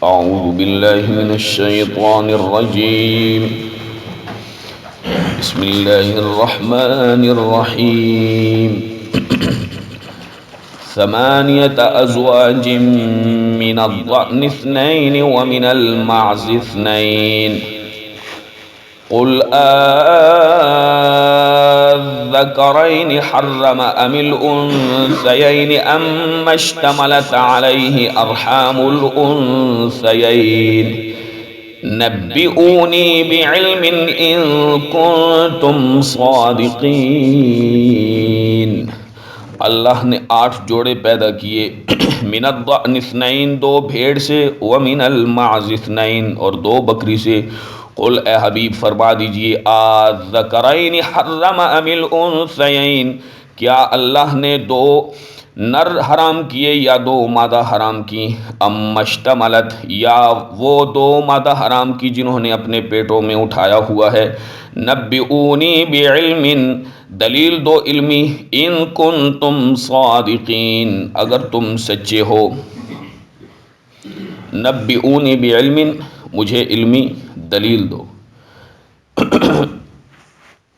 أعوذ بالله من الشيطان الرجيم. بسم الله الرحمن الرحيم. 8 أزواج من الضأن 2 ومن المعز 2 قل الذكرين حرم أم الأنثيين أم اشتملت عليه أرحام الأنثيين نبئوني بعلم إن كنتم صادقين. اللہ نے 8 جوڑے پیدا کیے. من الضأن 2 2 بھیڑ سے، ومن المعز 2 اور 2 بکری سے. قل اے حبیب فرما دیجئے الذکرین حرم ام الانثیین، کیا اللہ نے 2 نر حرام کیے یا 2 مادہ حرام کی؟ ام اشتملت، یا وہ 2 مادہ حرام کی جنہوں نے اپنے پیٹوں میں اٹھایا ہوا ہے. نبئونی بعلم، دلیل دو علمی، ان کنتم صادقین، اگر تم سچے ہو. نبئونی بعلم، مجھے علمی دلیل دو.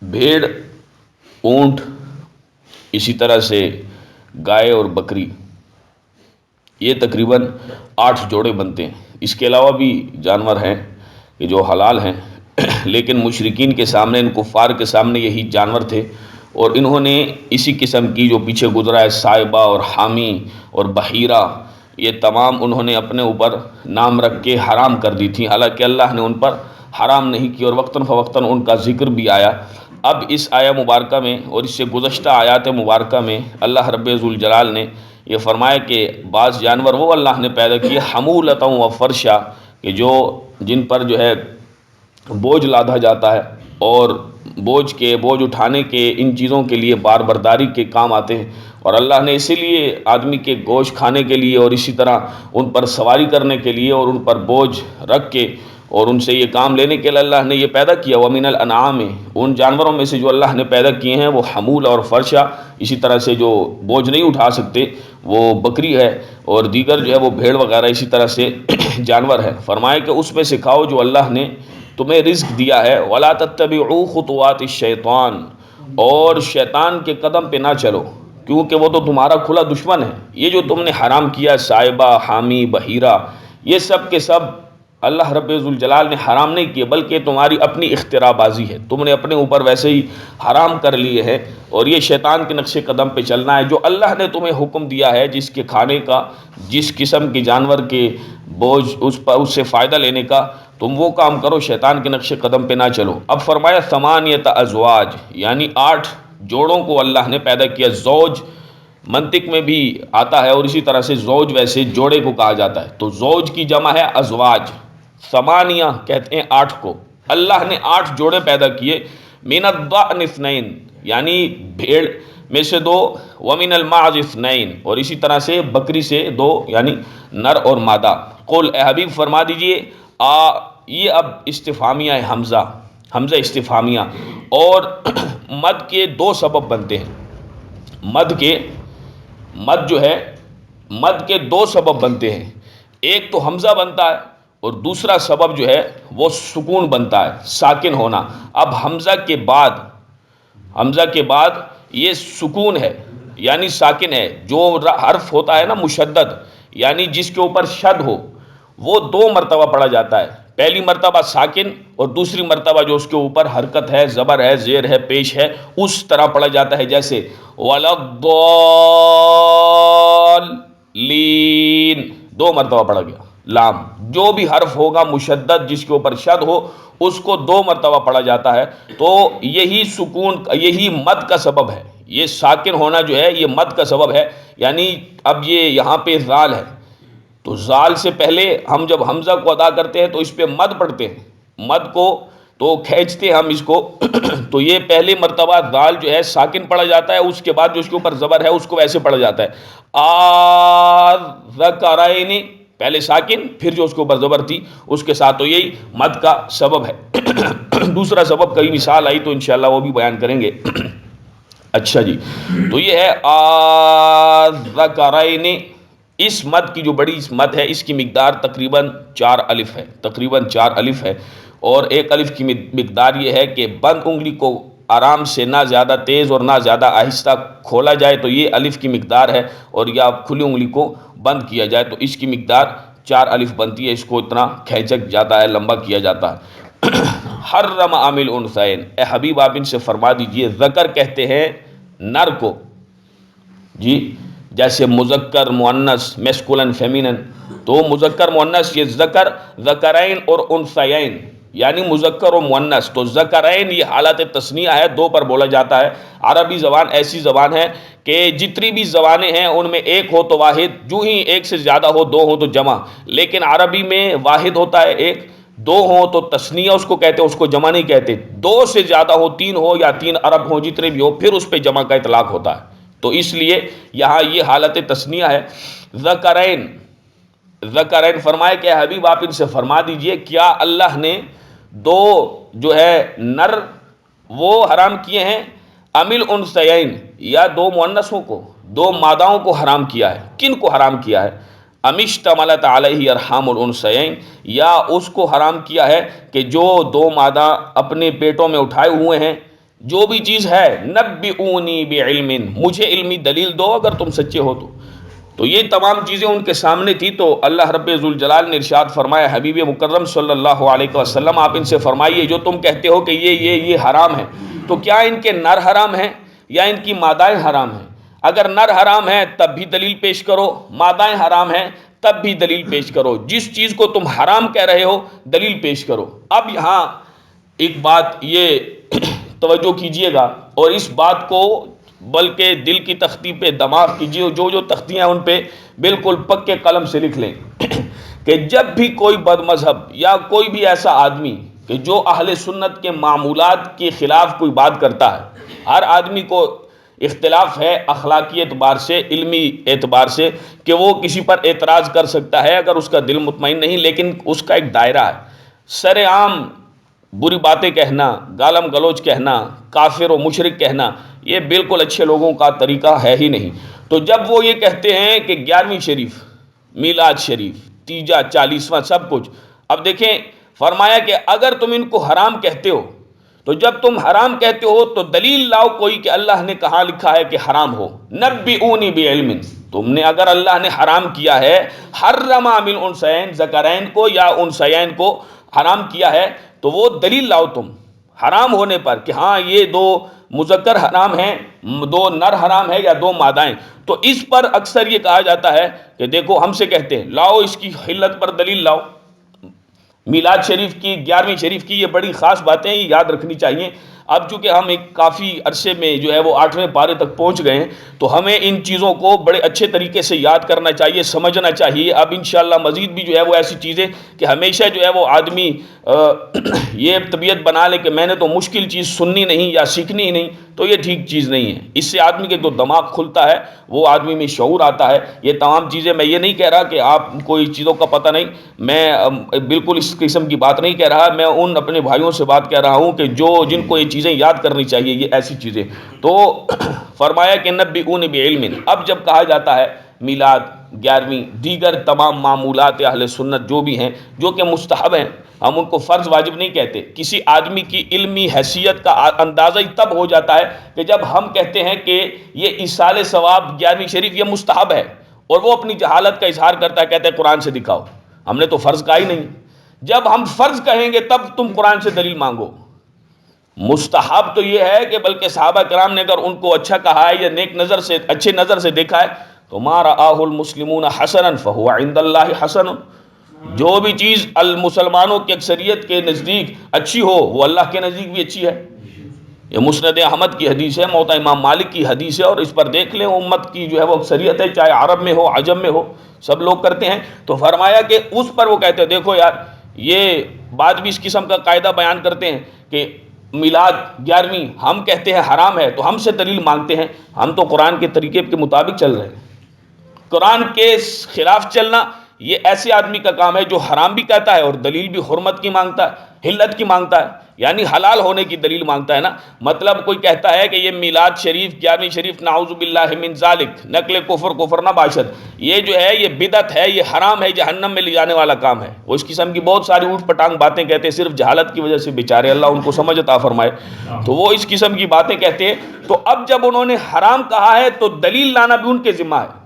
بھیڑ، اونٹ، اسی طرح سے گائے اور بکری، یہ تقریباً 8 جوڑے بنتے ہیں. اس کے علاوہ بھی جانور ہیں کہ جو حلال ہیں، لیکن مشرکین کے سامنے، ان کفار کے سامنے یہی جانور تھے، اور انہوں نے اسی قسم کی جو پیچھے گزرا ہے صائبہ اور حامی اور بحیرہ، یہ تمام انہوں نے اپنے اوپر نام رکھ کے حرام کر دی تھی، حالانکہ اللہ نے ان پر حرام نہیں کی، اور وقتاً فوقتاً ان کا ذکر بھی آیا. اب اس آیہ مبارکہ میں اور اس سے گزشتہ آیات مبارکہ میں اللہ رب ذوالجلال نے یہ فرمایا کہ بعض جانور وہ اللہ نے پیدا کیے حمولۃ و فرشا، کہ جن پر جو ہے بوجھ لادا جاتا ہے، اور بوجھ اٹھانے کے، ان چیزوں کے لیے بار برداری کے کام آتے ہیں. اور اللہ نے اسی لیے آدمی کے گوشت کھانے کے لیے، اور اسی طرح ان پر سواری کرنے کے لیے، اور ان پر بوجھ رکھ کے اور ان سے یہ کام لینے کے لیے اللہ نے یہ پیدا کیا. وَمِنَ الْأَنْعَامِ، ان جانوروں میں سے جو اللہ نے پیدا کیے ہیں وہ حمول اور فرشا، اسی طرح سے جو بوجھ نہیں اٹھا سکتے وہ بکری ہے، اور دیگر جو ہے وہ بھیڑ وغیرہ اسی طرح سے جانور ہے. فرمائے کہ اس میں سے کھاؤ جو اللہ نے تمہیں رزق دیا ہے. وَلَا تَتَّبِعُوا خُطُوَاتِ الشَّيْطَانِ، اور شیطان کے قدم پہ نہ چلو، کیونکہ وہ تو تمہارا کھلا دشمن ہے. یہ جو تم نے حرام کیا صائبہ، حامی، بحیرہ، یہ سب کے سب اللہ رب ذوالجلال نے حرام نہیں کیے، بلکہ تمہاری اپنی اختراع بازی ہے. تم نے اپنے اوپر ویسے ہی حرام کر لیے ہیں، اور یہ شیطان کے نقش قدم پہ چلنا ہے. جو اللہ نے تمہیں حکم دیا ہے جس کے کھانے کا، جس قسم کے جانور کے بوجھ اس سے فائدہ لینے کا، تم وہ کام کرو، شیطان کے نقش قدم پہ نہ چلو. اب فرمایا 8 ازواج، یعنی 8 جوڑوں کو اللہ نے پیدا کیا. زوج منطق میں بھی آتا ہے، اور اسی طرح سے زوج ویسے جوڑے کو کہا جاتا ہے. تو زوج کی جمع ہے ازواج. 8 کہتے ہیں 8 کو. اللہ نے 8 جوڑے پیدا کیے. من الضأن 2، یعنی بھیڑ میں سے 2، ومن المعز 2، اور اسی طرح سے بکری سے 2، یعنی نر اور مادہ. قل اے حبیب فرما دیجئے یہ اب استفہامیہ ہے، حمزہ استفہامیہ، اور مد کے 2 سبب بنتے ہیں. مد کے 2 سبب بنتے ہیں. ایک تو حمزہ بنتا ہے، اور دوسرا سبب جو ہے وہ سکون بنتا ہے، ساکن ہونا. اب حمزہ کے بعد یہ سکون ہے، یعنی ساکن ہے. جو حرف ہوتا ہے نا مشدد، یعنی جس کے اوپر شد ہو، وہ 2 مرتبہ پڑھا جاتا ہے. پہلی مرتبہ ساکن، اور دوسری مرتبہ جو اس کے اوپر حرکت ہے، زبر ہے، زیر ہے، پیش ہے، اس طرح پڑھا جاتا ہے. جیسے وَلَضَّالِّينَ 2 مرتبہ پڑھا گیا. لام، جو بھی حرف ہوگا مشدد جس کے اوپر شد ہو، اس کو 2 مرتبہ پڑھا جاتا ہے. تو یہی سکون، یہی مد کا سبب ہے. یہ ساکن ہونا جو ہے یہ مد کا سبب ہے. یعنی اب یہ یہاں پہ زال ہے، تو زال سے پہلے ہم جب حمزہ کو ادا کرتے ہیں تو اس پہ مد پڑھتے ہیں. مد کو تو کھینچتے ہیں ہم اس کو تو یہ پہلی مرتبہ زال جو ہے ساکن پڑھا جاتا ہے، اس کے بعد جو اس کے اوپر زبر ہے اس کو ایسے پڑھا جاتا ہے. الذکرین، پہلے ساکن، پھر جو اس کے اوپر زبر تھی اس کے ساتھ. تو یہی مد کا سبب ہے. دوسرا سبب کئی مثال آئی تو انشاءاللہ وہ بھی بیان کریں گے. اچھا جی، تو یہ ہے الذکرین، اس مد کی جو بڑی مد ہے اس کی مقدار تقریباً 4 الف ہے، تقریباً 4 الف ہے، اور 1 الف کی مقدار یہ ہے کہ بند انگلی کو آرام سے نہ زیادہ تیز اور نہ زیادہ آہستہ کھولا جائے تو یہ الف کی مقدار ہے، اور یا کھلی انگلی کو بند کیا جائے تو اس کی مقدار 4 الف بنتی ہے، اس کو اتنا کھینچک جاتا ہے، لمبا کیا جاتا ہے۔ حرم عامل انثیین، اے حبیب آپ ان سے فرما دیجئے، ذکر کہتے ہیں نر کو، جی جیسے مذکر مؤنث میسکولن فیمینن، تو مذکر مؤنث یہ ذکر، ذکرین اور انثیین یعنی مذکر و مؤنث، تو ذکرین یہ حالت تثنیہ ہے، 2 پر بولا جاتا ہے۔ عربی زبان ایسی زبان ہے کہ جتنی بھی زبانیں ہیں ان میں ایک ہو تو واحد، جو ہی ایک سے زیادہ ہو 2 ہو تو جمع، لیکن عربی میں واحد ہوتا ہے ایک، 2 ہو تو تثنیہ اس کو کہتے ہیں، اس کو جمع نہیں کہتے، 2 سے زیادہ ہو، 3 ہو یا 3 ارب ہو، جتنے بھی ہو پھر اس پہ جمع کا اطلاق ہوتا ہے، تو اس لیے یہاں یہ حالت تثنیہ ہے۔ ذکرین، ذکرین فرمائے کہ حبیب آپ ان سے فرما دیجئے کیا اللہ نے 2 جو ہے نر وہ حرام کیے ہیں، امل انثیین یا 2 مؤنثوں کو، 2 ماداؤں کو حرام کیا ہے؟ کن کو حرام کیا ہے؟ امشتملت علیہ ارحام الانثیین، یا اس کو حرام کیا ہے کہ جو 2 مادہ اپنے پیٹوں میں اٹھائے ہوئے ہیں، جو بھی چیز ہے، نبئونی بعلم، مجھے علمی دلیل دو اگر تم سچے ہو تو یہ تمام چیزیں ان کے سامنے تھی، تو اللہ رب ذوالجلال نے ارشاد فرمایا حبیب مکرم صلی اللہ علیہ وسلم آپ ان سے فرمائیے جو تم کہتے ہو کہ یہ حرام ہے، تو کیا ان کے نر حرام ہیں یا ان کی مادائیں حرام ہیں؟ اگر نر حرام ہیں تب بھی دلیل پیش کرو، مادائیں حرام ہیں تب بھی دلیل پیش کرو، جس چیز کو تم حرام کہہ رہے ہو دلیل پیش کرو۔ اب یہاں ایک بات یہ توجہ کیجئے گا، اور اس بات کو بلکہ دل کی تختی پہ دماغ کیجیے، جو تختیاں ان پہ بالکل پکے قلم سے لکھ لیں کہ جب بھی کوئی بد مذہب یا کوئی بھی ایسا آدمی کہ جو اہل سنت کے معمولات کے خلاف کوئی بات کرتا ہے، ہر آدمی کو اختلاف ہے اخلاقی اعتبار سے، علمی اعتبار سے، کہ وہ کسی پر اعتراض کر سکتا ہے اگر اس کا دل مطمئن نہیں، لیکن اس کا ایک دائرہ ہے، سر عام بری باتیں کہنا، گالم گلوچ کہنا، کافر و مشرک کہنا، یہ بالکل اچھے لوگوں کا طریقہ ہے ہی نہیں۔ تو جب وہ یہ کہتے ہیں کہ 11ویں شریف، میلاد شریف، تیجا، 40واں سب کچھ، اب دیکھیں فرمایا کہ اگر تم ان کو حرام کہتے ہو تو جب تم حرام کہتے ہو تو دلیل لاؤ کوئی کہ اللہ نے کہاں لکھا ہے کہ حرام ہو، نبئونی بعلم، تم نے اگر اللہ نے حرام کیا ہے، حرم من انثیین، ذکرین کو یا انثیین کو حرام کیا ہے، تو وہ دلیل لاؤ تم حرام ہونے پر کہ ہاں یہ 2 مذکر حرام ہیں، 2 نر حرام ہے یا 2 مادائیں۔ تو اس پر اکثر یہ کہا جاتا ہے کہ دیکھو ہم سے کہتے ہیں لاؤ اس کی حلت پر دلیل لاؤ۔ میلاد شریف کی، 11ویں شریف کی یہ بڑی خاص باتیں یہ یاد رکھنی چاہیے۔ اب چونکہ ہم ایک کافی عرصے میں جو ہے وہ 8ویں پارے تک پہنچ گئے ہیں تو ہمیں ان چیزوں کو بڑے اچھے طریقے سے یاد کرنا چاہیے، سمجھنا چاہیے۔ اب انشاءاللہ مزید بھی جو ہے وہ ایسی چیزیں کہ ہمیشہ جو ہے وہ آدمی یہ طبیعت بنا لے کہ میں نے تو مشکل چیز سننی نہیں یا سیکھنی ہی نہیں، تو یہ ٹھیک چیز نہیں ہے۔ اس سے آدمی کے جو دماغ کھلتا ہے وہ آدمی میں شعور آتا ہے۔ یہ تمام چیزیں میں یہ نہیں کہہ رہا کہ آپ کو اس چیزوں کا پتہ نہیں، میں بالکل اس قسم کی بات نہیں کہہ رہا، میں ان اپنے بھائیوں سے بات کہہ رہا ہوں کہ جن کو یہ چیزیں یاد کرنی چاہیے، یہ ایسی چیزیں۔ تو فرمایا کہ نبئونی بعلم، اب جب کہا جاتا ہے میلاد، 11ویں، دیگر تمام معمولات اہل سنت جو بھی ہیں جو کہ مستحب ہیں، ہم ان کو فرض واجب نہیں کہتے۔ کسی آدمی کی علمی حیثیت کا اندازہ ہی تب ہو جاتا ہے کہ جب ہم کہتے ہیں کہ یہ ایصال ثواب 11ویں شریف یہ مستحب ہے، اور وہ اپنی جہالت کا اظہار کرتا ہے، کہتا ہے قرآن سے دکھاؤ، ہم نے تو فرض کہا ہی نہیں۔ جب ہم فرض کہیں گے تب تم قرآن سے دلیل مانگو۔ مستحب تو یہ ہے کہ بلکہ صحابہ کرام نے اگر ان کو اچھا کہا ہے یا نیک نظر سے، اچھے نظر سے دیکھا ہے تو ما رآہ المسلمون حسنا فہو عند اللہ حسن، جو بھی چیز المسلمانوں کی اکثریت کے نزدیک اچھی ہو وہ اللہ کے نزدیک بھی اچھی ہے۔ یہ مسند احمد کی حدیث ہے، موطا امام مالک کی حدیث ہے، اور اس پر دیکھ لیں امت کی جو ہے وہ اکثریت ہے، چاہے عرب میں ہو عجم میں ہو، سب لوگ کرتے ہیں۔ تو فرمایا کہ اس پر وہ کہتے ہیں دیکھو یار یہ بات بھی اس قسم کا قاعدہ بیان کرتے ہیں کہ میلاد 11ویں ہم کہتے ہیں حرام ہے تو ہم سے دلیل مانگتے ہیں، ہم تو قرآن کے طریقے کے مطابق چل رہے ہیں۔ قرآن کے خلاف چلنا یہ ایسے آدمی کا کام ہے جو حرام بھی کہتا ہے اور دلیل بھی حرمت کی مانگتا ہے، حلت کی مانگتا ہے، یعنی حلال ہونے کی دلیل مانگتا ہے نا۔ مطلب کوئی کہتا ہے کہ یہ میلاد شریف، 11ویں شریف، نعوذ باللہ من ذالک، نقل کفر نہ باشد، یہ جو ہے یہ بدعت ہے، یہ حرام ہے، جہنم میں لے جانے والا کام ہے۔ وہ اس قسم کی بہت ساری اوٹ پٹانگ باتیں کہتے ہیں، صرف جہالت کی وجہ سے بیچارے، اللہ ان کو سمجھ عطا فرمائے، تو وہ اس قسم کی باتیں کہتے ہیں۔ تو اب جب انہوں نے حرام کہا ہے تو دلیل لانا بھی ان کے ذمہ ہے۔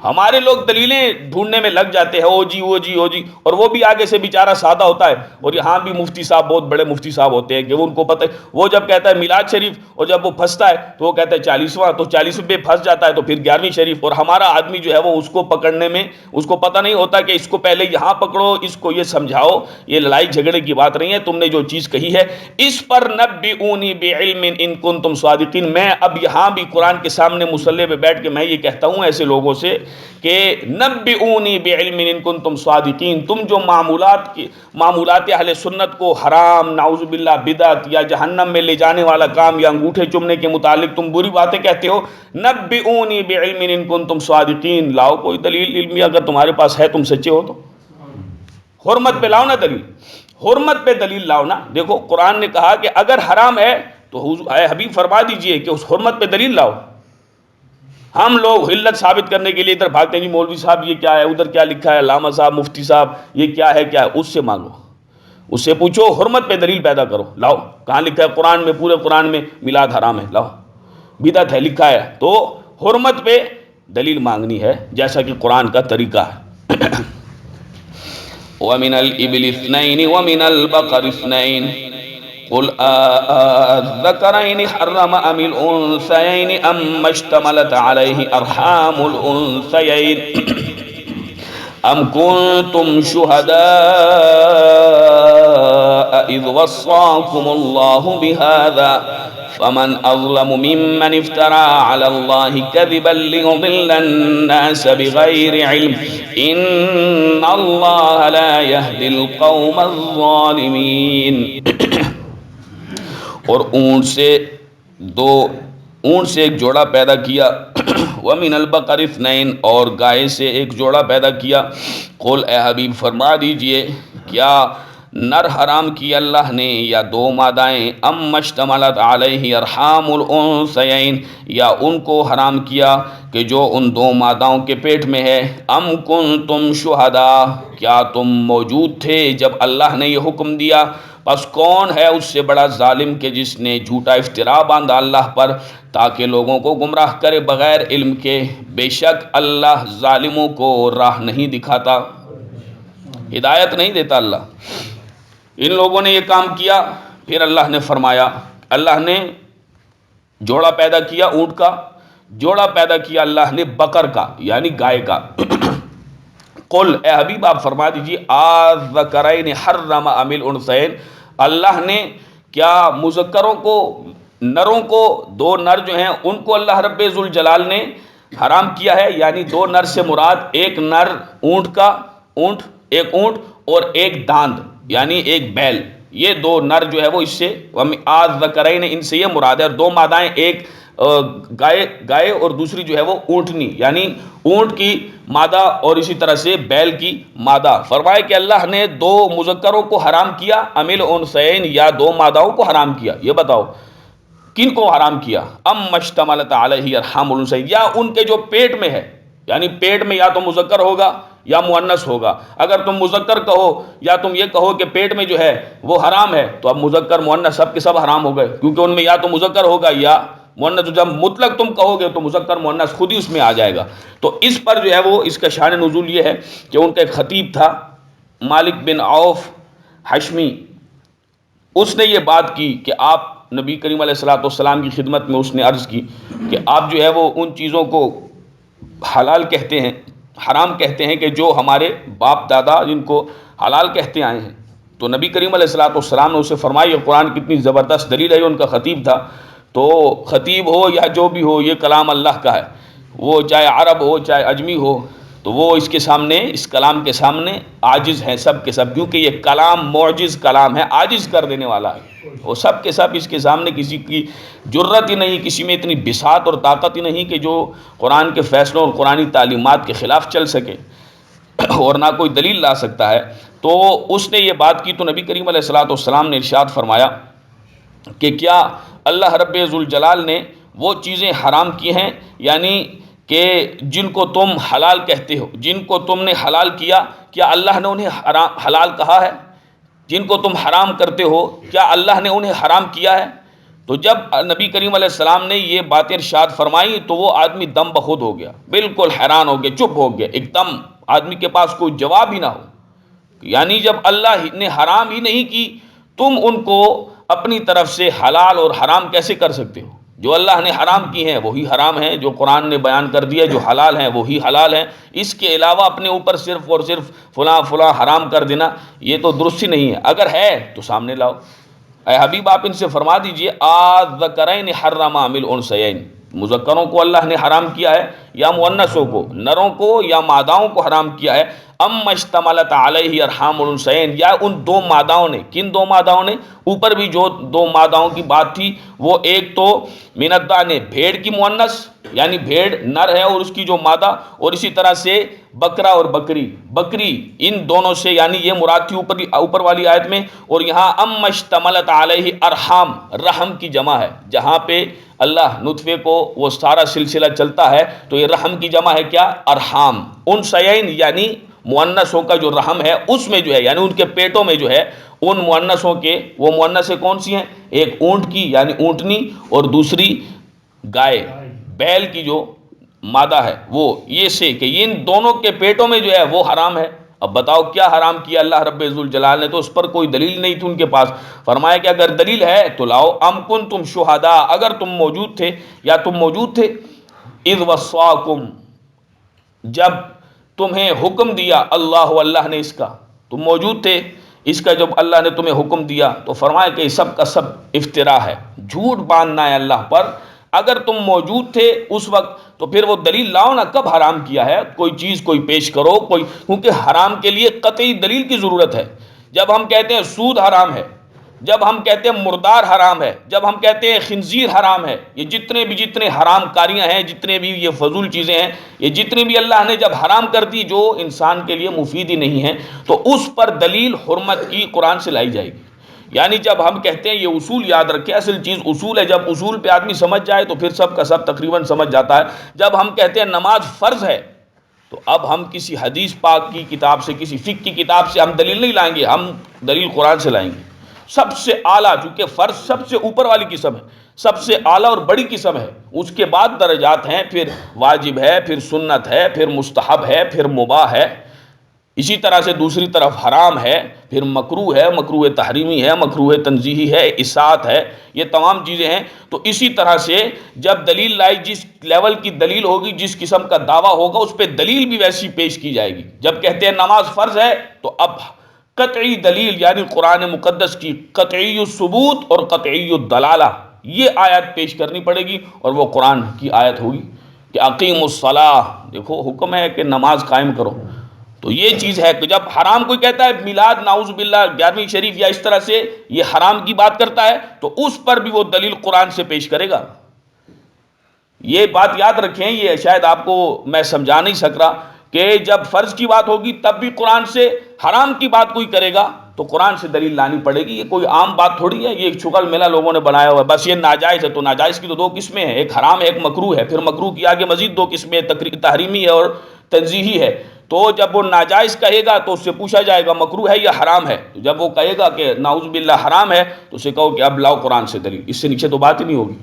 ہمارے لوگ دلیلیں ڈھونڈنے میں لگ جاتے ہیں، او جی او جی، اور وہ بھی آگے سے بیچارہ سادہ ہوتا ہے، اور یہاں بھی مفتی صاحب، بہت بڑے مفتی صاحب ہوتے ہیں کہ وہ ان کو پتہ ہے، وہ جب کہتا ہے میلاد شریف، اور جب وہ پھنستا ہے تو وہ کہتا ہے 40واں، تو 40 پہ پھنس جاتا ہے تو پھر 11ویں شریف، اور ہمارا آدمی جو ہے وہ اس کو پکڑنے میں اس کو پتہ نہیں ہوتا کہ اس کو پہلے یہاں پکڑو، اس کو یہ سمجھاؤ، یہ لڑائی جھگڑے کی بات نہیں ہے، تم نے جو چیز کہی ہے اس پر نبئونی بعلم ان کنتم صادقین۔ میں اب یہاں بھی قرآن کے سامنے مصلی پہ بیٹھ کے میں یہ کہتا ہوں ایسے لوگوں سے کہ نبئونی بعلم ان کنتم صادقین، تم جو معمولات اہل سنت کو حرام، نعوذ باللہ بدعت، یا جہنم میں لے جانے والا کام، یا انگوٹھے چومنے کے متعلق تم بری باتیں کہتے ہو، نبئونی بعلم ان کنتم صادقین، لاؤ کوئی دلیل علمی اگر تمہارے پاس ہے، تم سچے ہو تو۔ حرمت پہ لاؤ نا دلیل، حرمت پہ دلیل لاؤ نا۔ دیکھو قرآن نے کہا کہ اگر حرام ہے تو اے حبیب فرما دیجئے کہ اس حرمت پہ دلیل لاؤ۔ ہم لوگ علت ثابت کرنے کے لیے ادھر بھاگتے ہیں، جی مولوی صاحب یہ کیا ہے، ادھر کیا لکھا ہے، علامہ صاحب، مفتی صاحب یہ کیا ہے، اس سے مانگو، اس سے پوچھو، حرمت پہ دلیل پیدا کرو، لاؤ کہاں لکھا ہے قرآن میں، پورے قرآن میں میلاد حرام ہے، لاؤ، بدعت ہے لکھا ہے، تو حرمت پہ دلیل مانگنی ہے جیسا کہ قرآن کا طریقہ ہے۔ وَمِنَ الْإِبِلِ اثْنَيْنِ وَمِنَ الْبَقَرِ اثْنَيْنِ قل الذكرين حرم ام الانثيين ام اشتملت عليه ارحام الانثيين ام كنتم شهداء اذ وصاكم الله بهذا فمن اظلم ممن افترى على الله كذبا ليضل الناس بغير علم ان الله لا يهدي القوم الظالمين۔ اور اونٹ سے ایک جوڑا پیدا کیا، وَمِنَ الْبَقَرِ اثْنَيْنِ، اور گائے سے ایک جوڑا پیدا کیا۔ قل اے حبیب فرما دیجئے، کیا نر حرام کی اللہ نے یا دو مادائیں، ام اشتملت علیہ ارحام الانثیین، یا ان کو حرام کیا کہ جو ان دو ماداؤں کے پیٹ میں ہے، ام کنتم شہداء، کیا تم موجود تھے جب اللہ نے یہ حکم دیا؟ پس کون ہے اس سے بڑا ظالم کہ جس نے جھوٹا افتراء باندھا اللہ پر تاکہ لوگوں کو گمراہ کرے بغیر علم کے؟ بے شک اللہ ظالموں کو راہ نہیں دکھاتا، ہدایت نہیں دیتا اللہ۔ ان لوگوں نے یہ کام کیا، پھر اللہ نے فرمایا، اللہ نے جوڑا پیدا کیا اونٹ کا، جوڑا پیدا کیا اللہ نے بقر کا یعنی گائے کا۔ قل اے حبیب آپ فرما دیجیے، الذکرین حرم ام الانثیین، اللہ نے کیا مذکروں کو، نروں کو، دو نر جو ہیں ان کو اللہ رب ذوالجلال نے حرام کیا ہے، یعنی دو نر سے مراد ایک نر اونٹ کا، ایک اونٹ اور ایک داند یعنی ایک بیل، یہ دو نر جو ہے وہ اس سے الذکرین ان سے یہ مراد ہے، اور دو مادائیں، ایک گائے اور دوسری جو ہے وہ اونٹنی، یعنی اونٹ کی مادہ اور اسی طرح سے بیل کی مادہ۔ فرمائے کہ اللہ نے دو مذکروں کو حرام کیا، ام الانثیین، یا دو ماداؤں کو حرام کیا، یہ بتاؤ کن کو حرام کیا؟ ام اشتملت علیہ ارحام الانثیین، یا ان کے جو پیٹ میں ہے، یعنی پیٹ میں یا تو مذکر ہوگا یا مؤنث ہوگا۔ اگر تم مذکر کہو یا تم یہ کہو کہ پیٹ میں جو ہے وہ حرام ہے تو اب مذکر مؤنث سب کے سب حرام ہو گئے، کیونکہ ان میں یا تو مذکر ہوگا یا مؤنث، جب مطلق تم کہو گے تو مذکر مؤنث خود ہی اس میں آ جائے گا۔ تو اس پر جو ہے وہ اس کا شان نزول یہ ہے کہ ان کا ایک خطیب تھا مالک بن عوف حشمی، اس نے یہ بات کی کہ آپ نبی کریم علیہ الصلوۃ والسلام کی خدمت میں اس نے عرض کی کہ آپ جو ہے وہ ان چیزوں کو حلال کہتے ہیں، حرام کہتے ہیں کہ جو ہمارے باپ دادا جن کو حلال کہتے آئے ہیں۔ تو نبی کریم علیہ الصلوۃ والسلام نے اسے فرمایا، یہ قرآن کتنی زبردست دلیل ہے، یہ ان کا خطیب تھا۔ تو خطیب ہو یا جو بھی ہو، یہ کلام اللہ کا ہے، وہ چاہے عرب ہو چاہے اجمی ہو، تو وہ اس کے سامنے، اس کلام کے سامنے عاجز ہیں سب کے سب، کیونکہ یہ کلام معجز کلام ہے، عاجز کر دینے والا ہے، وہ سب کے سب اس کے سامنے کسی کی جرت ہی نہیں، کسی میں اتنی بساط اور طاقت ہی نہیں کہ جو قرآن کے فیصلوں اور قرآنی تعلیمات کے خلاف چل سکے۔ اور نہ کوئی دلیل لا سکتا ہے، تو اس نے یہ بات کی تو نبی کریم علیہ الصلوۃ والسلام نے ارشاد فرمایا کہ کیا اللہ رب ذوالجلال نے وہ چیزیں حرام کی ہیں، یعنی کہ جن کو تم حلال کہتے ہو، جن کو تم نے حلال کیا، کیا اللہ نے انہیں حلال کہا ہے؟ جن کو تم حرام کرتے ہو، کیا اللہ نے انہیں حرام کیا ہے؟ تو جب نبی کریم علیہ السلام نے یہ باتیں ارشاد فرمائی تو وہ آدمی دم بخود ہو گیا، بالکل حیران ہو گیا، چپ ہو گیا، ایک دم آدمی کے پاس کوئی جواب ہی نہ ہو۔ یعنی جب اللہ نے حرام ہی نہیں کی، تم ان کو اپنی طرف سے حلال اور حرام کیسے کر سکتے ہو؟ جو اللہ نے حرام کی ہیں وہی حرام ہیں، جو قرآن نے بیان کر دیا جو حلال ہیں وہی حلال ہیں، اس کے علاوہ اپنے اوپر صرف اور صرف فلاں فلاں حرام کر دینا یہ تو درست ہی نہیں ہے۔ اگر ہے تو سامنے لاؤ۔ اے حبیب آپ ان سے فرما دیجئے الذکرین حرم ام الانثیین، مذکروں کو اللہ نے حرام کیا ہے یا مؤنثوں کو، نروں کو یا ماداؤں کو حرام کیا ہے؟ ام اشتملت علیہ ارحام الانثیین، یا ان دو ماداؤں نے، کن دو ماداؤں نے؟ اوپر بھی جو دو ماداؤں کی بات تھی وہ ایک تو من الضأن بھیڑ کی مؤنث یعنی بھیڑ نر ہے اور اس کی جو مادہ، اور اسی طرح سے بکرا اور بکری، بکری، ان دونوں سے، یعنی یہ مراد تھی اوپر والی آیت میں۔ اور یہاں ام اشتملت علیہ ارحام، رحم کی جمع ہے، جہاں پہ اللہ نطفے کو وہ سارا سلسلہ چلتا ہے تو یہ رحم کی جمع ہے کیا؟ ارحام۔ انثیین یعنی مؤنثوں کا جو رحم ہے اس میں جو ہے، یعنی ان کے پیٹوں میں جو ہے، ان مؤنثوں کے، وہ مؤنثیں کون سی ہیں؟ ایک اونٹ کی یعنی اونٹنی، اور دوسری گائے، بیل کی جو مادہ ہے وہ، یہ سے کہ ان دونوں کے پیٹوں میں جو ہے وہ حرام ہے۔ اب بتاؤ کیا حرام کیا اللہ رب ذوالجلال نے؟ تو اس پر کوئی دلیل نہیں تھی ان کے پاس۔ فرمایا کہ اگر دلیل ہے تو لاؤ، ام کنتم شہداء، اگر تم موجود تھے یا تم موجود تھے، اذ وصاکم، جب تمہیں حکم دیا اللہ نے اس کا، تم موجود تھے اس کا جب اللہ نے تمہیں حکم دیا، تو فرمایا کہ سب کا سب افطرا ہے، جھوٹ باندھنا ہے اللہ پر۔ اگر تم موجود تھے اس وقت تو پھر وہ دلیل لاؤ نا، کب حرام کیا ہے، کوئی چیز کوئی پیش کرو، کوئی، کیونکہ حرام کے لیے قطعی دلیل کی ضرورت ہے۔ جب ہم کہتے ہیں سود حرام ہے، جب ہم کہتے ہیں مردار حرام ہے، جب ہم کہتے ہیں خنزیر حرام ہے، یہ جتنے حرام کاریاں ہیں، جتنے بھی یہ فضول چیزیں ہیں، یہ جتنی بھی اللہ نے جب حرام کر دی جو انسان کے لیے مفید ہی نہیں ہے، تو اس پر دلیل حرمت کی قرآن سے لائی جائے گی۔ یعنی جب ہم کہتے ہیں، یہ اصول یاد رکھیں، اصل چیز اصول ہے، جب اصول پہ آدمی سمجھ جائے تو پھر سب کا سب تقریباً سمجھ جاتا ہے۔ جب ہم کہتے ہیں نماز فرض ہے، تو اب ہم کسی حدیث پاک کی کتاب سے، کسی فقہ کی کتاب سے ہم دلیل نہیں لائیں گے، ہم دلیل قرآن سے لائیں گے۔ سب سے اعلیٰ، چونکہ فرض سب سے اوپر والی قسم ہے، سب سے اعلیٰ اور بڑی قسم ہے، اس کے بعد درجات ہیں، پھر واجب ہے، پھر سنت ہے، پھر مستحب ہے، پھر مباح ہے، اسی طرح سے دوسری طرف حرام ہے، پھر مکروہ ہے، مکروہ تحریمی ہے، مکروہ تنزیہی ہے، اساءت ہے، یہ تمام چیزیں ہیں۔ تو اسی طرح سے جب دلیل لائی، جس لیول کی دلیل ہوگی، جس قسم کا دعویٰ ہوگا، اس پہ دلیل بھی ویسی پیش کی جائے گی۔ جب کہتے ہیں نماز فرض ہے تو اب قطعی دلیل، یعنی قرآن مقدس کی قطعی الثبوت اور قطعی الدلالہ، یہ آیت پیش کرنی پڑے گی، اور وہ قرآن کی آیت ہوگی کہ اقیموا الصلاۃ، دیکھو حکم ہے کہ نماز قائم کرو۔ تو یہ چیز ہے کہ جب حرام کوئی کہتا ہے، میلاد نعوذ باللہ 11ویں شریف یا اس طرح سے یہ حرام کی بات کرتا ہے، تو اس پر بھی وہ دلیل قرآن سے پیش کرے گا۔ یہ بات یاد رکھیں، یہ شاید آپ کو میں سمجھا نہیں سک رہا کہ جب فرض کی بات ہوگی تب بھی قرآن سے، حرام کی بات کوئی کرے گا تو قرآن سے دلیل لانی پڑے گی۔ یہ کوئی عام بات تھوڑی ہے، یہ ایک چھگل میلہ لوگوں نے بنایا ہوا ہے، بس یہ ناجائز ہے تو ناجائز کی تو دو قسمیں ہیں، ایک حرام ہے ایک مکروہ ہے، پھر مکروہ کی آگے مزید دو قسمیں، تحریمی ہے اور تنزیہی ہے۔ تو جب وہ ناجائز کہے گا تو اس سے پوچھا جائے گا مکروہ ہے یا حرام ہے، تو جب وہ کہے گا کہ نعوذ باللہ حرام ہے تو اسے کہو کہ اب لاؤ قرآن سے دلیل، اس سے نیچے تو بات ہی نہیں ہوگی۔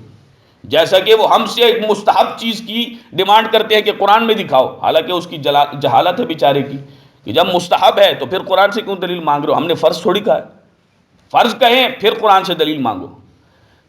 جیسا کہ وہ ہم سے ایک مستحب چیز کی ڈیمانڈ کرتے ہیں کہ قرآن میں دکھاؤ، حالانکہ اس کی جہالت ہے بیچارے کی، کہ جب مستحب ہے تو پھر قرآن سے کیوں دلیل مانگ رہے ہو؟ ہم نے فرض تھوڑی کہا ہے، فرض کہیں پھر قرآن سے دلیل مانگو۔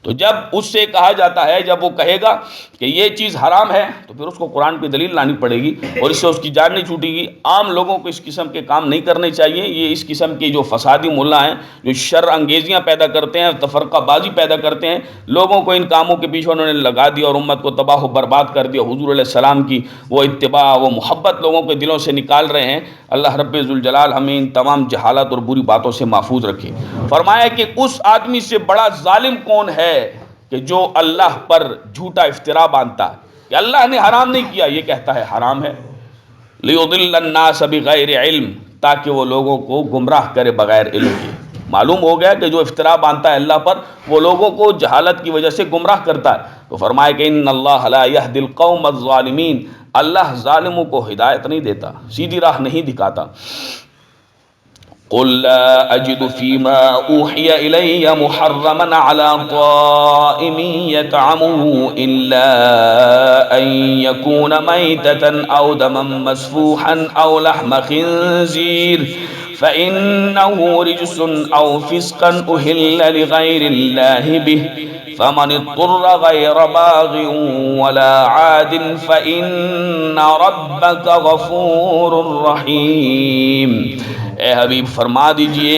تو جب اس سے کہا جاتا ہے، جب وہ کہے گا کہ یہ چیز حرام ہے تو پھر اس کو قرآن کی دلیل لانی پڑے گی، اور اس سے اس کی جان نہیں چھوٹے گی۔ عام لوگوں کو اس قسم کے کام نہیں کرنے چاہیے۔ یہ اس قسم کے جو فسادی ملا ہیں، جو شر انگیزیاں پیدا کرتے ہیں، تفرقہ بازی پیدا کرتے ہیں، لوگوں کو ان کاموں کے پیچھے انہوں نے لگا دیا اور امت کو تباہ و برباد کر دیا۔ حضور علیہ السلام کی وہ اتباع، وہ محبت لوگوں کے دلوں سے نکال رہے ہیں۔ اللہ رب ذوالجلال ہمیں ان تمام جہالت اور بری باتوں سے محفوظ رکھے۔ فرمایا کہ اس آدمی سے بڑا ظالم کون ہے کہ جو اللہ پر جھوٹا افطرا باندھتا ہے، کہ اللہ نے حرام نہیں کیا، یہ کہتا ہے حرام ہے۔ لیضل الناس بغیر علم، تاکہ وہ لوگوں کو گمراہ کرے بغیر علم کے۔ معلوم ہو گیا کہ جو افطرا باندھتا ہے اللہ پر وہ لوگوں کو جہالت کی وجہ سے گمراہ کرتا ہے۔ تو فرمایا کہ ان اللہ لا یہدی القوم الظالمین، اللہ ظالموں کو ہدایت نہیں دیتا، سیدھی راہ نہیں دکھاتا۔ قل لا اجد فيما اوحي الي محرما على طائم يطعمه الا ان يكون ميتة او دما مسفوحا او لحم خنزير فانه رجس او فسقا اهل لغير الله به فمن اضطر غير باغ ولا عاد فان ربك غفور رحيم۔ اے حبیب فرما دیجئے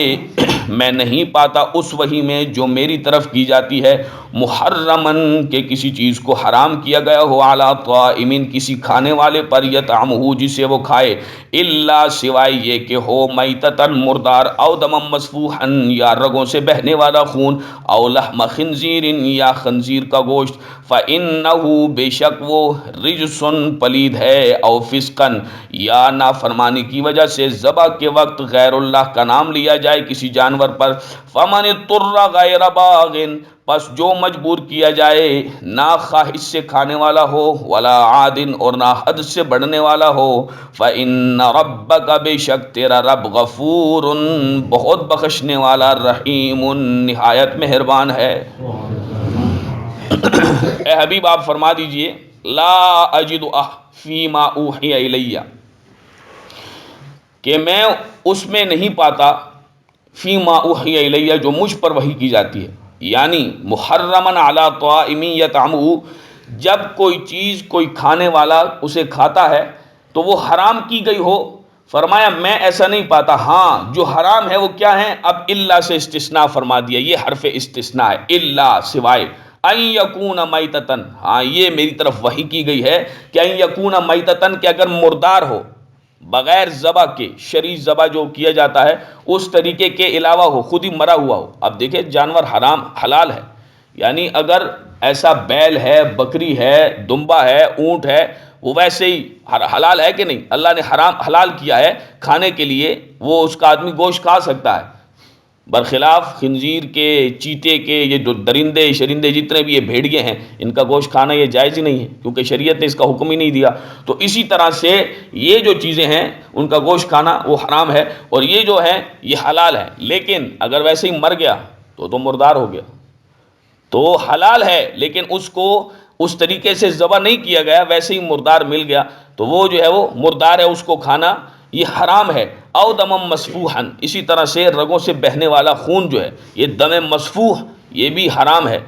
میں نہیں پاتا اس وحی میں جو میری طرف کی جاتی ہے محرمن کہ کسی چیز کو حرام کیا گیا ہو علی طائمین کسی کھانے والے پر یطعمہ جسے وہ کھائے، الا سوائے یہ کہ ہو میتتن مردار، او دمم مسفوحن یا رگوں سے بہنے والا خون، او لحم خنزیر یا خنزیر کا گوشت، فإنہ بے شک وہ رجسن پلید ہے، او فسقن یا نافرمانی کی وجہ سے ذبح کے وقت غیر اللہ کا نام لیا جائے کسی جانور پر، فمن اضطر غیر باغ پس جو مجبور کیا جائے نہ خواہش سے کھانے والا ہو، ولا عاد اور نہ حد سے بڑھنے والا ہو، فإن ربک بے شک تیرا رب غفور بہت بخشنے والا، رحیم نہایت مہربان ہے۔ اے حبیب آپ فرما دیجئے لا اجد فیما اوحی الیہ کہ میں اس میں نہیں پاتا فیما اوحی الیہ جو مجھ پر وحی کی جاتی ہے، یعنی محرمن علی طائم یطعمہ، جب کوئی چیز کوئی کھانے والا اسے کھاتا ہے تو وہ حرام کی گئی ہو، فرمایا میں ایسا نہیں پاتا۔ ہاں جو حرام ہے وہ کیا ہے؟ اب الا سے استثناء فرما دیا، یہ حرف استثناء ہے، الا سوائے، ان یکون میتتن، ہاں یہ میری طرف وحی کی گئی ہے کہ ان یکون میتتن کہ اگر مردار ہو، بغیر ذبح کے، شرعی ذبح جو کیا جاتا ہے اس طریقے کے علاوہ ہو، خود ہی مرا ہوا ہو۔ اب دیکھیں جانور حرام حلال ہے، یعنی اگر ایسا بیل ہے، بکری ہے، دمبا ہے، اونٹ ہے، وہ ویسے ہی حلال ہے کہ نہیں؟ اللہ نے حرام حلال کیا ہے کھانے کے لیے، وہ اس کا آدمی گوشت کھا سکتا ہے، برخلاف خنزیر کے، چیتے کے، یہ جو درندے شرندے جتنے بھی یہ بھیڑیے ہیں ان کا گوشت کھانا یہ جائز ہی نہیں ہے، کیونکہ شریعت نے اس کا حکم ہی نہیں دیا۔ تو اسی طرح سے یہ جو چیزیں ہیں ان کا گوشت کھانا وہ حرام ہے، اور یہ جو ہے یہ حلال ہے، لیکن اگر ویسے ہی مر گیا تو مردار ہو گیا، تو حلال ہے لیکن اس کو اس طریقے سے ذبح نہیں کیا گیا، ویسے ہی مردار مل گیا تو وہ جو ہے وہ مردار ہے، اس کو کھانا یہ حرام ہے۔ او دمم مسفوحن، اسی طرح سے رگوں سے بہنے والا خون جو ہے یہ دم مسفوح یہ بھی حرام ہے۔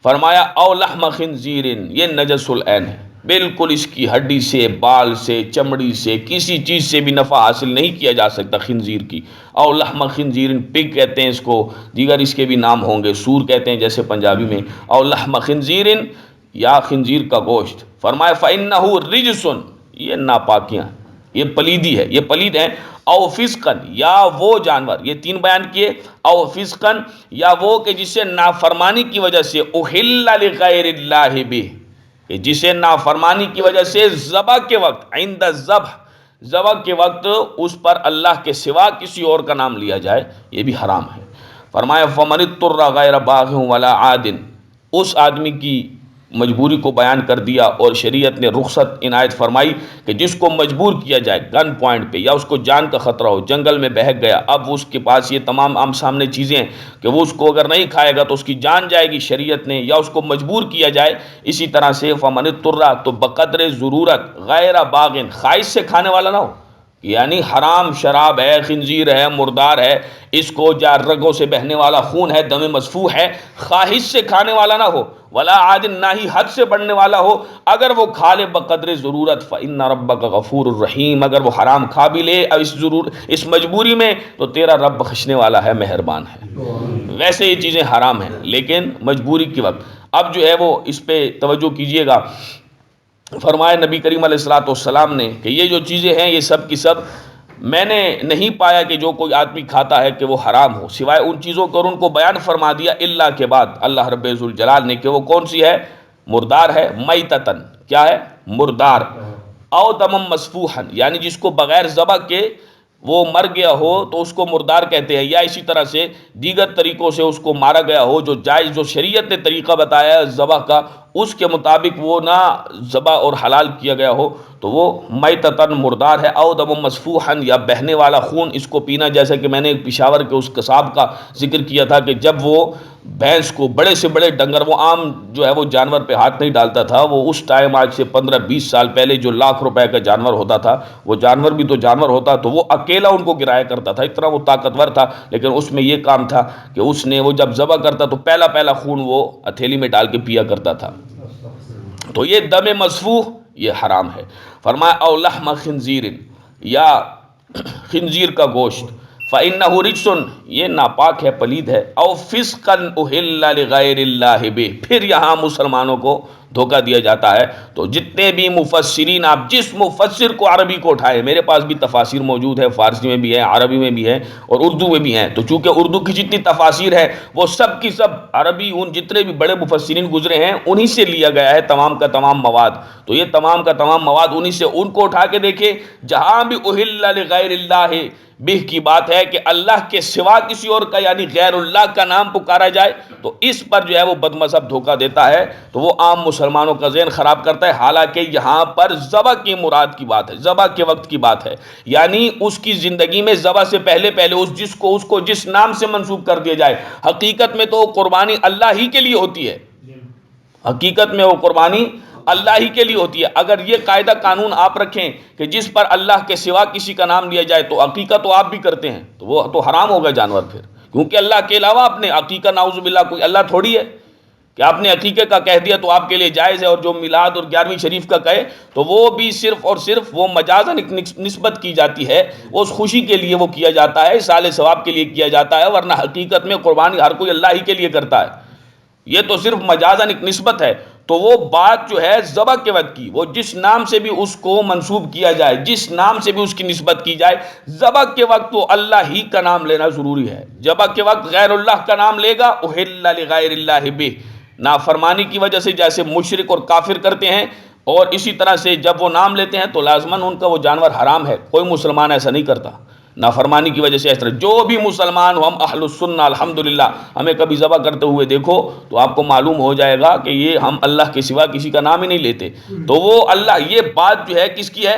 فرمایا او لحم خنزیر، یہ نجس العین ہے، بالکل اس کی ہڈی سے، بال سے، چمڑی سے، کسی چیز سے بھی نفع حاصل نہیں کیا جا سکتا خنزیر کی۔ او لحم خنزیر، پگ کہتے ہیں اس کو، دیگر اس کے بھی نام ہوں گے، سور کہتے ہیں جیسے پنجابی میں، او لحم خنزیر یا خنزیر کا گوشت۔ فرمایا فإنہ رجسن، یہ ناپاکیاں، یہ پلیدی ہے، یہ پلید ہیں۔ او فسقن، یا وہ جانور، یہ تین بیان کیے، او فسقن یا وہ کہ جسے نافرمانی کی وجہ سے احل لغیر اللہ بہ، کہ جسے نافرمانی کی وجہ سے ذبح کے وقت، عند الذبح، ذبح کے وقت اس پر اللہ کے سوا کسی اور کا نام لیا جائے، یہ بھی حرام ہے۔ فرمایا فمن اضطر غیر باغ ولا عاد، اس آدمی کی مجبوری کو بیان کر دیا، اور شریعت نے رخصت عنایت فرمائی کہ جس کو مجبور کیا جائے گن پوائنٹ پہ، یا اس کو جان کا خطرہ ہو، جنگل میں بہک گیا، اب اس کے پاس یہ تمام عام سامنے چیزیں ہیں کہ وہ اس کو اگر نہیں کھائے گا تو اس کی جان جائے گی شریعت نے، یا اس کو مجبور کیا جائے، اسی طرح سے فمن اضطر، تو بقدر ضرورت، غیر باغ، خواہش سے کھانے والا نہ ہو، یعنی حرام شراب ہے، خنزیر ہے، مردار ہے، اس کو جا رگوں سے بہنے والا خون ہے، دم مسفوح ہے، خواہش سے کھانے والا نہ ہو، ولا عاد، نہ ہی حد سے بڑھنے والا ہو، اگر وہ کھا لے بقدر ضرورت، فإن ربک غفور الرحیم، اگر وہ حرام کھا بھی لے اب اس مجبوری میں تو تیرا رب بخشنے والا ہے، مہربان ہے۔ ویسے یہ چیزیں حرام ہیں لیکن مجبوری کے وقت، اب جو ہے وہ اس پہ توجہ کیجئے گا۔ فرمایا نبی کریم علیہ الصلوۃ والسلام نے کہ یہ جو چیزیں ہیں یہ سب کی سب میں نے نہیں پایا کہ جو کوئی آدمی کھاتا ہے کہ وہ حرام ہو، سوائے ان چیزوں کو، اور ان کو بیان فرما دیا اللہ کے بعد اللہ رب ذوالجلال نے کہ وہ کون سی ہے؟ مردار ہے، میتتن، کیا ہے؟ مردار، او دم مسفوحا یعنی جس کو بغیر ذبح کے وہ مر گیا ہو تو اس کو مردار کہتے ہیں، یا اسی طرح سے دیگر طریقوں سے اس کو مارا گیا ہو جو جائز، جو شریعت نے طریقہ بتایا ہے ذبح کا اس کے مطابق وہ نہ ذبح اور حلال کیا گیا ہو تو وہ میتتن مردار ہے۔ او دم مسفوحا یا بہنے والا خون اس کو پینا، جیسا کہ میں نے پشاور کے اس قصاب کا ذکر کیا تھا کہ جب وہ بھینس کو بڑے سے بڑے ڈنگر، وہ عام جو ہے وہ جانور پہ ہاتھ نہیں ڈالتا تھا، وہ اس ٹائم آج سے 15-20 سال پہلے جو لاکھ روپے کا جانور ہوتا تھا، وہ جانور بھی تو جانور ہوتا تو وہ اکیلا ان کو گرایا کرتا تھا، اتنا وہ طاقتور تھا، لیکن اس میں یہ کام تھا کہ اس نے وہ جب ذبح کرتا تو پہلا خون وہ ہتھیلی میں ڈال کے پیا کرتا تھا۔ تو یہ دم مسفوح یہ حرام ہے۔ فرمایا او لحم خنزیر یا خنزیر کا گوشت، فإنہ رجس یہ ناپاک ہے، پلید ہے، او فسقا اہل لغیر اللہ بہ پھر یہاں مسلمانوں کو دھوکہ دیا جاتا ہے۔ تو جتنے بھی مفسرین، آپ جس مفسر کو عربی کو اٹھائے، میرے پاس بھی تفاسیر موجود ہے، فارسی میں بھی ہے، عربی میں بھی ہے اور اردو میں بھی ہیں، تو چونکہ اردو کی جتنی تفاسیر ہے وہ سب کی سب عربی ان جتنے بھی بڑے مفسرین گزرے ہیں انہی سے لیا گیا ہے تمام کا تمام مواد۔ تو یہ تمام کا تمام مواد انہی سے، ان کو اٹھا کے دیکھیں جہاں بھی اہل لغیر اللہ بہ کی بات ہے کہ اللہ کے سوا کسی اور کا یعنی غیر اللہ کا نام پکارا جائے تو اس پر جو ہے وہ بد مذہب دھوکہ دیتا ہے، تو وہ عام مسلمانوں کا ذہن خراب کرتا ہے۔ حالانکہ یہاں پر ذبح کی مراد کی بات ہے، ذبح کے وقت کی بات ہے، یعنی اس کی زندگی میں ذبح سے پہلے اس کو جس نام سے منسوب کر دیا جائے، حقیقت میں تو قربانی اللہ ہی کے لیے ہوتی ہے، حقیقت میں وہ قربانی اللہ ہی کے لیے ہوتی ہے۔ اگر یہ قاعدہ قانون آپ رکھیں کہ جس پر اللہ کے سوا کسی کا نام لیا جائے تو عقیقہ تو آپ بھی کرتے ہیں تو وہ تو حرام ہوگا جانور پھر، کیونکہ اللہ کے علاوہ آپ نے عقیقہ نعوذ باللہ کوئی اللہ تھوڑی ہے کہ آپ نے عقیقے کا کہہ دیا تو آپ کے لیے جائز ہے، اور جو میلاد اور 11ویں شریف کا کہے تو وہ بھی صرف اور صرف وہ مجازاً نسبت کی جاتی ہے، وہ اس خوشی کے لیے وہ کیا جاتا ہے، اصال ثواب کے لیے کیا جاتا ہے، ورنہ حقیقت میں قربانی ہر کوئی اللہ ہی کے لیے کرتا ہے، یہ تو صرف مجازاً ایک نسبت ہے۔ تو وہ بات جو ہے ذبح کے وقت کی، وہ جس نام سے بھی اس کو منسوب کیا جائے، جس نام سے بھی اس کی نسبت کی جائے، ذبح کے وقت تو اللہ ہی کا نام لینا ضروری ہے۔ ذبح کے وقت غیر اللہ کا نام لے گا اہل لغیر اللہ بہ، نافرمانی کی وجہ سے جیسے مشرک اور کافر کرتے ہیں، اور اسی طرح سے جب وہ نام لیتے ہیں تو لازماً ان کا وہ جانور حرام ہے، کوئی مسلمان ایسا نہیں کرتا نافرمانی کی وجہ سے۔ اس طرح جو بھی مسلمان ہو، ہم اہل السنہ الحمدللہ، ہمیں کبھی ذبح کرتے ہوئے دیکھو تو آپ کو معلوم ہو جائے گا کہ یہ ہم اللہ کے سوا کسی کا نام ہی نہیں لیتے۔ تو وہ اللہ، یہ بات جو ہے کس کی ہے،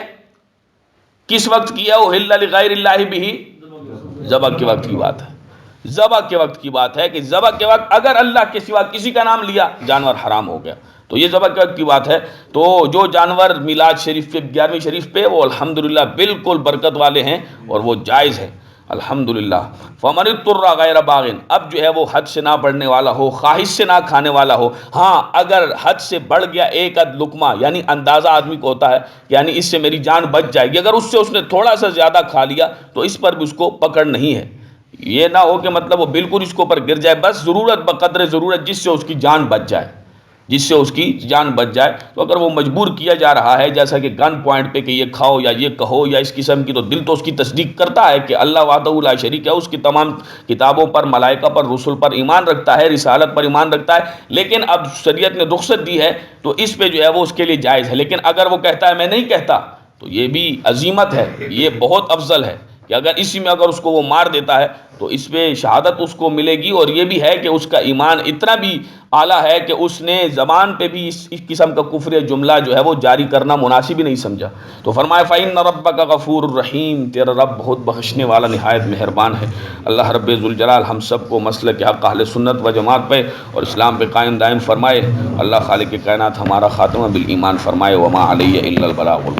کس وقت کی ہے، اہل لغیر اللہ بہ، ذبح کے وقت کی بات ہے، ذبح کے وقت کی بات ہے کہ ذبح کے وقت اگر اللہ کے سوا کسی کا نام لیا جانور حرام ہو گیا، تو یہ ذبح کے وقت کی بات ہے۔ تو جو جانور میلاد شریف پہ 11ویں شریف پہ وہ الحمدللہ بالکل برکت والے ہیں اور وہ جائز ہیں الحمدللہ۔ فمن اضطر غیر باغ، اب جو ہے وہ حد سے نہ بڑھنے والا ہو، خواہش سے نہ کھانے والا ہو، ہاں اگر حد سے بڑھ گیا ایک اد لقمہ، یعنی اندازہ آدمی کو ہوتا ہے یعنی اس سے میری جان بچ جائے گی، اگر اس سے اس نے تھوڑا سا زیادہ کھا لیا تو اس پر بھی اس کو پکڑ نہیں ہے، یہ نہ ہو کہ مطلب وہ بالکل اس کے اوپر گر جائے، بس ضرورت بقدر ضرورت جس سے اس کی جان بچ جائے، جس سے اس کی جان بچ جائے۔ تو اگر وہ مجبور کیا جا رہا ہے جیسا کہ گن پوائنٹ پہ کہ یہ کھاؤ یا یہ کہو یا اس قسم کی، تو دل تو اس کی تصدیق کرتا ہے کہ اللہ وحدہ لا شریک ہے، اس کی تمام کتابوں پر، ملائکہ پر، رسول پر ایمان رکھتا ہے، رسالت پر ایمان رکھتا ہے، لیکن اب شریعت نے رخصت دی ہے تو اس پہ جو ہے وہ اس کے لیے جائز ہے۔ لیکن اگر وہ کہتا ہے میں نہیں کہتا تو یہ بھی عظیمت ہے، یہ بہت افضل ہے کہ اگر اسی میں اگر اس کو وہ مار دیتا ہے تو اس پہ شہادت اس کو ملے گی، اور یہ بھی ہے کہ اس کا ایمان اتنا بھی اعلیٰ ہے کہ اس نے زبان پہ بھی اس قسم کا کفر جملہ جو ہے وہ جاری کرنا مناسب ہی نہیں سمجھا۔ تو فرمایا فَإِنَّ رَبَّكَ غَفُورٌ رَحِيمٌ، تیرا رب بہت بخشنے والا نہایت مہربان ہے۔ اللہ رب ذوالجلال ہم سب کو مسلک حق اہل سنت و جماعت پہ اور اسلام پہ قائم دائم فرمائے۔ اللہ خالق کائنات ہمارا خاتمہ بالایمان فرمائے۔ وما علیہ الا البلاغ۔